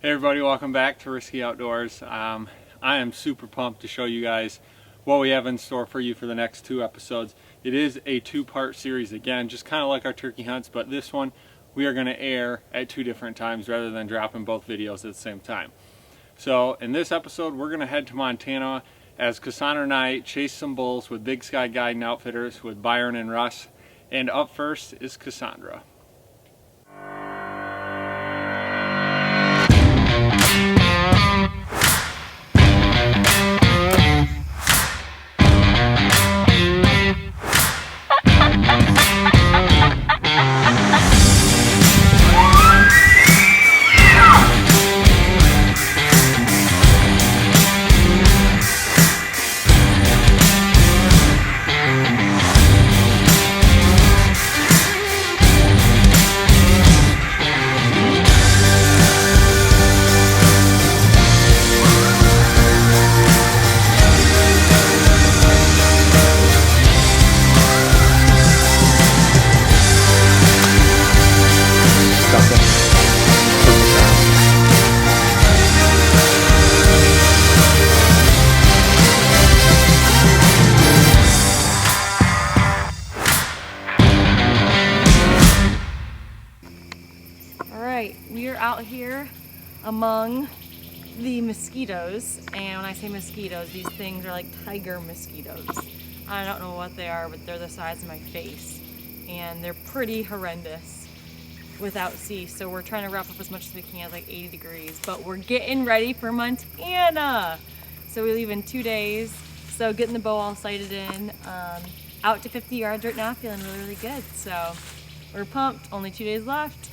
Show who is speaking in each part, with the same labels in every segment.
Speaker 1: Hey everybody, welcome back to Risky Outdoors. I am super pumped to show you guys what we have in store for you for the next 2 episodes. It is a 2-part series again, just kind of like our turkey hunts, but this one we are going to air at 2 different times rather than dropping both videos at the same time. So in this episode we're going to head to Montana as Cassandra and I chase some bulls with Big Sky Guide and Outfitters with Byron and Russ. And up first is Cassandra.
Speaker 2: We are out here among the mosquitoes, and when I say mosquitoes, these things are like tiger mosquitoes. I don't know what they are, but they're the size of my face, and they're pretty horrendous without cease. So we're trying to wrap up as much as we can. It's like 80 degrees, but we're getting ready for Montana. So we leave in 2 days. So getting the bow all sighted in, out to 50 yards right now, feeling really, really good. So we're pumped. Only 2 days left.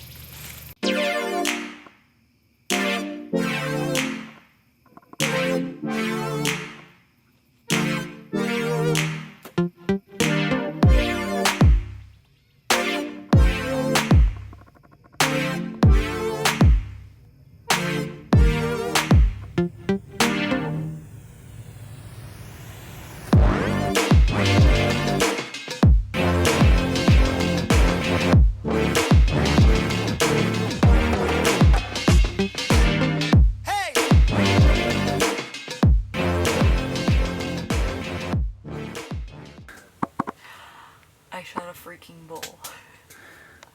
Speaker 2: I shot a freaking bull.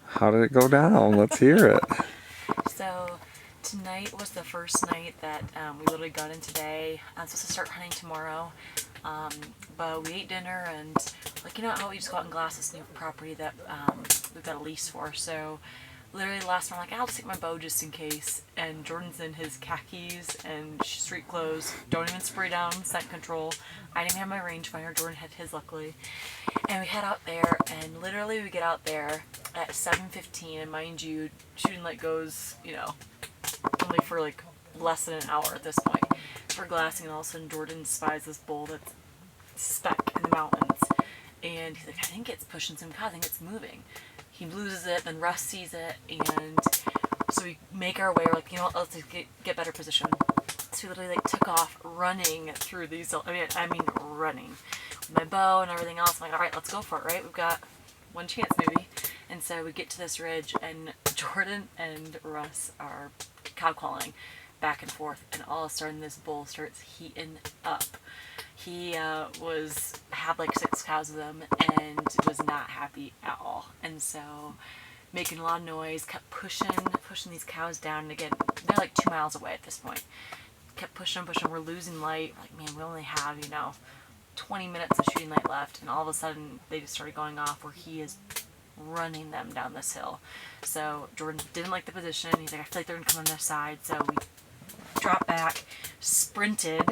Speaker 3: How did it go down? Let's hear it.
Speaker 2: So tonight was the first night that we literally got in today. I'm supposed to start hunting tomorrow, but we ate dinner and, like, you know how we just go out and glass this new property that we've got a lease for. So literally last night I'm like, I'll just take my bow just in case. And Jordan's in his khakis and street clothes. Don't even spray down scent control. I didn't have my rangefinder. Jordan had his, luckily. And we head out there, and literally we get out there at 7:15, and mind you, shooting light goes, you know, only for like less than an hour at this point. We're glassing, and all of a sudden Jordan spies this bull that's stuck in the mountains. And he's like, I think it's pushing some cows, I think it's moving. He loses it, then Russ sees it, and so we make our way, we're like, you know what, let's get better position. So we literally like took off running through these, I mean running. With my bow and everything else, I'm like, alright, let's go for it, right? We've got one chance maybe. And so we get to this ridge, and Jordan and Russ are cow calling back and forth, and all of a sudden this bull starts heating up. He had like 6 cows of them and was not happy at all. And so making a lot of noise, kept pushing these cows down. And again, they're like 2 miles away at this point. Kept pushing, we're losing light. Like, man, we only have, 20 minutes of shooting light left. And all of a sudden they just started going off where he is running them down this hill. So Jordan didn't like the position. He's like, I feel like they're gonna come on this side. So we dropped back, sprinted,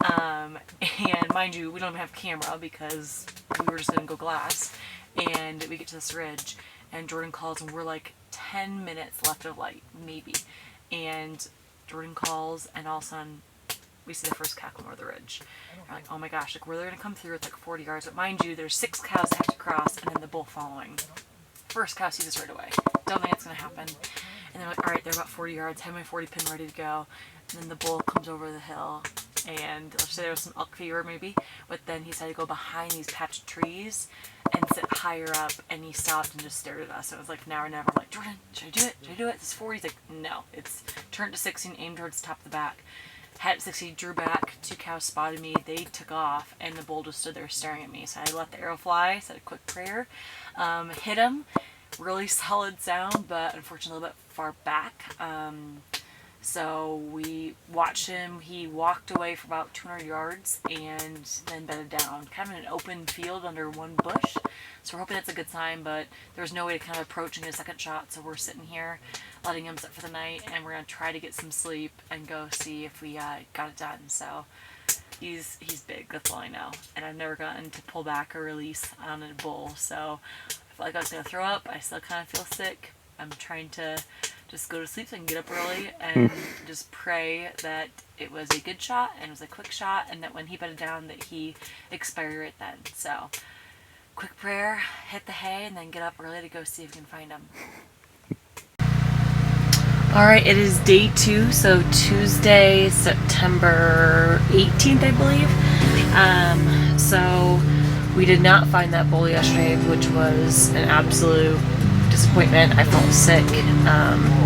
Speaker 2: and mind you, we don't even have camera because we were just gonna go glass. And we get to this ridge, and Jordan calls, and we're like 10 minutes left of light, maybe. And Jordan calls, and all of a sudden we see the first cow come over the ridge. We're like, oh my gosh, like, we're gonna come through with like 40 yards, but mind you, there's 6 cows that have to cross, and then the bull following. First cow sees us right away. Don't think it's gonna happen. And they're like, alright, they're about 40 yards, have my 40 pin ready to go. And then the bull comes over the hill, and let's say there was some elk fever maybe, but then he decided to go behind these patch of trees and sit higher up, and he stopped and just stared at us. So it was like now or never. I'm like, Jordan, should I do it? Should I do it? It's 40. He's like, no. It's turned to 60 and aimed towards the top of the back. Had 60, drew back, 2 cows spotted me, they took off, and the bull just stood there staring at me. So I let the arrow fly, said a quick prayer, hit him, really solid sound, but unfortunately a little bit far back. So we watched him, he walked away for about 200 yards and then bedded down, kind of in an open field under one bush. So we're hoping that's a good sign, but there was no way to kind of approach and get a second shot, so we're sitting here letting him sit for the night, and we're going to try to get some sleep and go see if we got it done. So he's big, that's all I know. And I've never gotten to pull back or release on a bull, so I felt like I was going to throw up. I still kind of feel sick. I'm trying to just go to sleep so I can get up early and just pray that it was a good shot and it was a quick shot, and that when he bedded down that he expired right then. So quick prayer, hit the hay, and then get up early to go see if we can find him. Alright, it is day 2, so Tuesday, September 18th, I believe. So we did not find that bull yesterday, which was an absolute disappointment. I felt sick,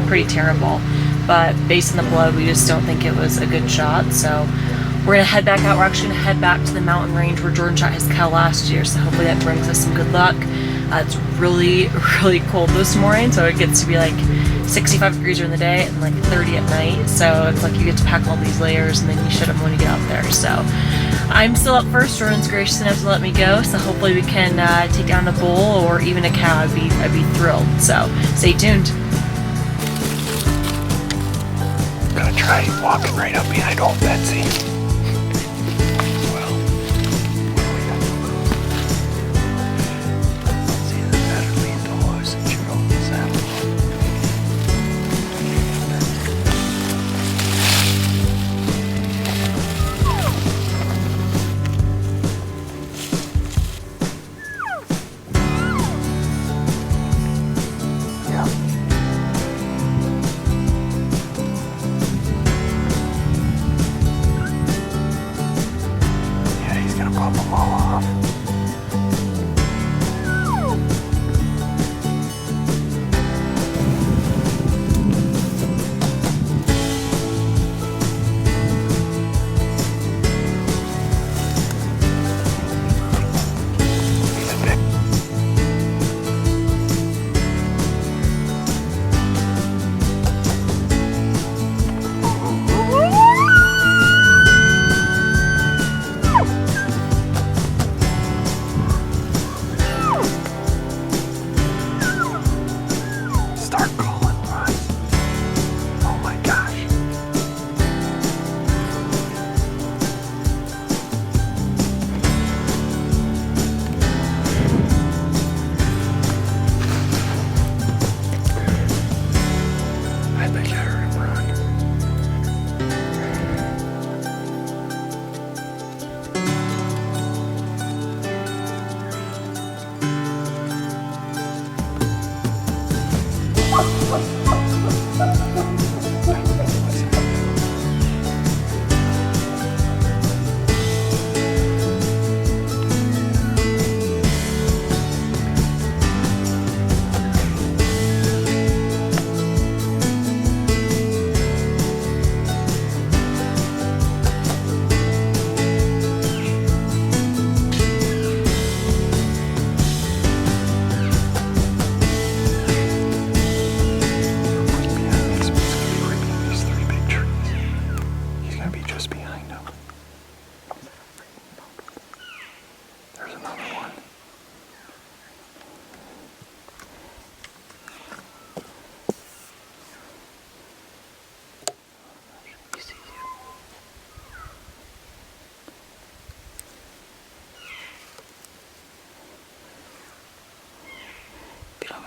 Speaker 2: pretty terrible. But based on the blood, we just don't think it was a good shot. So we're going to head back out. We're actually going to head back to the mountain range where Jordan shot his cow last year. So hopefully that brings us some good luck. It's really, really cold this morning. So it gets to be like 65 degrees during the day and like 30 at night. So it's like you get to pack all these layers and then you shut them when you get out there. So I'm still up first. Jordan's gracious enough to let me go. So hopefully we can take down a bull or even a cow. I'd be thrilled. So stay tuned.
Speaker 3: I'm gonna try walking right up behind old Betsy.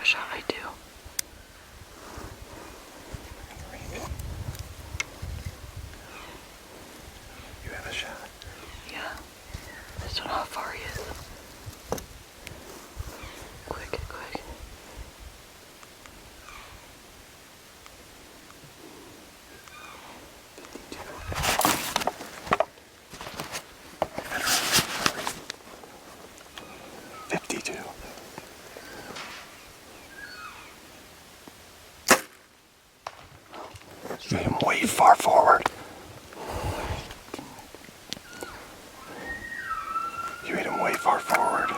Speaker 2: Shot I do.
Speaker 3: You have a shot?
Speaker 2: Yeah. I just don't know how far he is. Quick.
Speaker 3: You hit him way far forward. You hit him way far forward.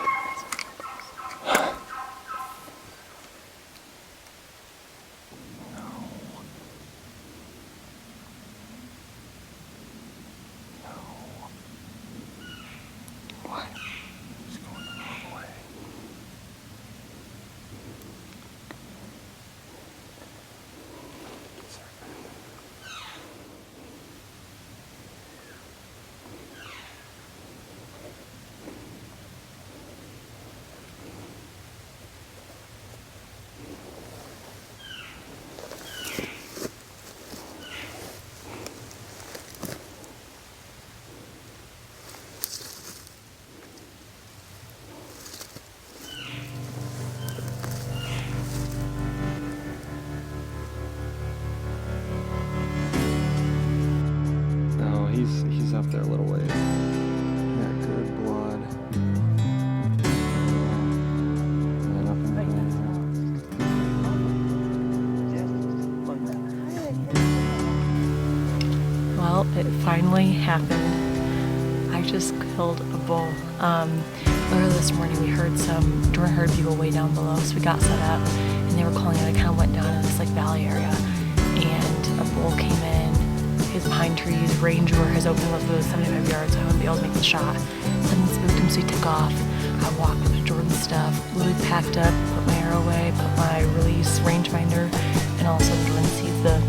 Speaker 3: He's up there a little ways. Yeah, good blood. And up and down.
Speaker 2: Well, it finally happened. I just killed a bull. Earlier this morning we heard Jordan heard people way down below, so we got set up and they were calling it. I kind of went down in this like valley area and a bull came in. His pine trees, range where his opening was 75 yards, so I wouldn't be able to make the shot. Something spooked him, so he took off. I walked up to Jordan's stuff, really packed up, put my arrow away, put my release rangefinder, and all of a sudden Jordan sees the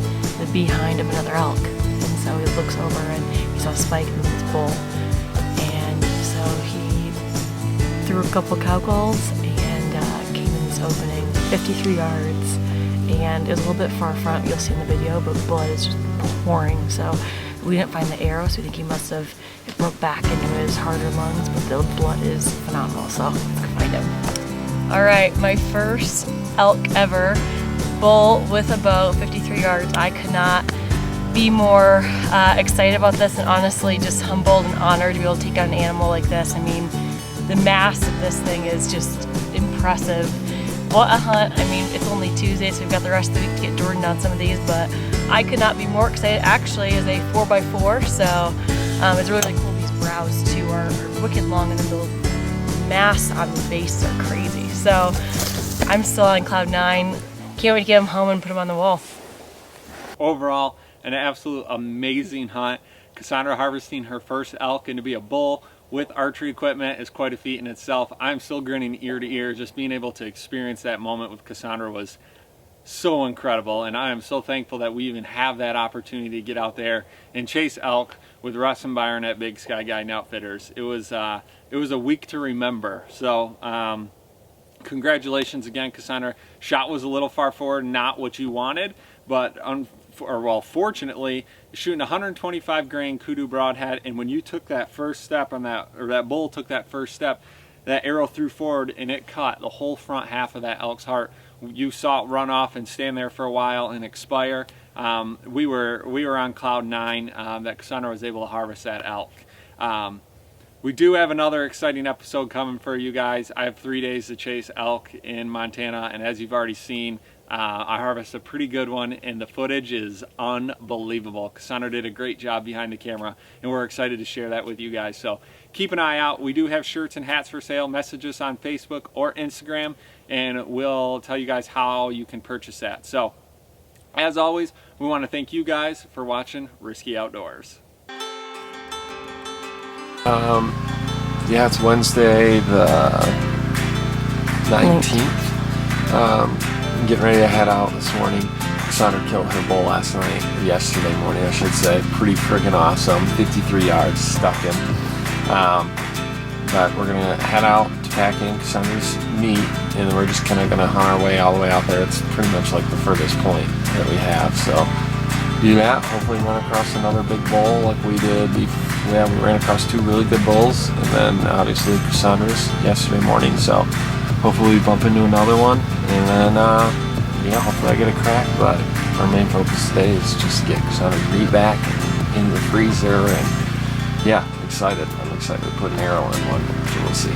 Speaker 2: behind of another elk. And so he looks over and he saw Spike and this bull. And so he threw a couple cow calls and came in this opening, 53 yards. And it was a little bit far front, you'll see in the video, but blood is just pouring. So we didn't find the arrow, so I think he must have, it broke back into his harder lungs, but the blood is phenomenal, so let's go find him. All right, my first elk ever, bull with a bow, 53 yards. I could not be more excited about this, and honestly just humbled and honored to be able to take out an animal like this. I mean, the mass of this thing is just impressive. What a hunt. I mean, it's only Tuesday, so we've got the rest of the week to get Jordan on some of these, but I could not be more excited. Actually, is a 4x4, so it's really cool. These brows, too, are wicked long, and then the mass on the base are crazy. So I'm still on cloud 9. Can't wait to get him home and put him on the wall.
Speaker 1: Overall, an absolute amazing hunt. Cassandra harvesting her first elk, and to be a bull with archery equipment is quite a feat in itself. I'm still grinning ear to ear. Just being able to experience that moment with Cassandra was so incredible, and I am so thankful that we even have that opportunity to get out there and chase elk with Russ and Byron at Big Sky Guide Outfitters. It was a week to remember. So congratulations again, Cassandra. Shot was a little far forward, not what you wanted, but fortunately, shooting 125 grain kudu broadhead, and when you took that first step on that, or that bull took that first step, that arrow threw forward and it caught the whole front half of that elk's heart. You saw it run off and stand there for a while and expire. We were on cloud 9 that Cassandra was able to harvest that elk. We do have another exciting episode coming for you guys. I have 3 days to chase elk in Montana, and as you've already seen, I harvested a pretty good one, and the footage is unbelievable. Cassandra did a great job behind the camera, and we're excited to share that with you guys. So keep an eye out. We do have shirts and hats for sale. Message us on Facebook or Instagram, and we'll tell you guys how you can purchase that. So as always, we want to thank you guys for watching Risky Outdoors.
Speaker 3: Yeah, it's Wednesday the 19th. I'm getting ready to head out this morning. Cassandra killed her bull yesterday morning, I should say. Pretty friggin' awesome. 53 yards stuck in. But we're gonna head out to pack in Cassandra's meat, and we're just kind of gonna hunt our way all the way out there. It's pretty much like the furthest point that we have. So do that. Hopefully run across another big bull like we did. We ran across 2 really good bulls, and then obviously Cassandra's yesterday morning. So hopefully we bump into another one, and then yeah, hopefully I get a crack. But our main focus today is just get Cassandra's meat back in the freezer, and yeah, I'm excited to put an arrow in one, so we'll see.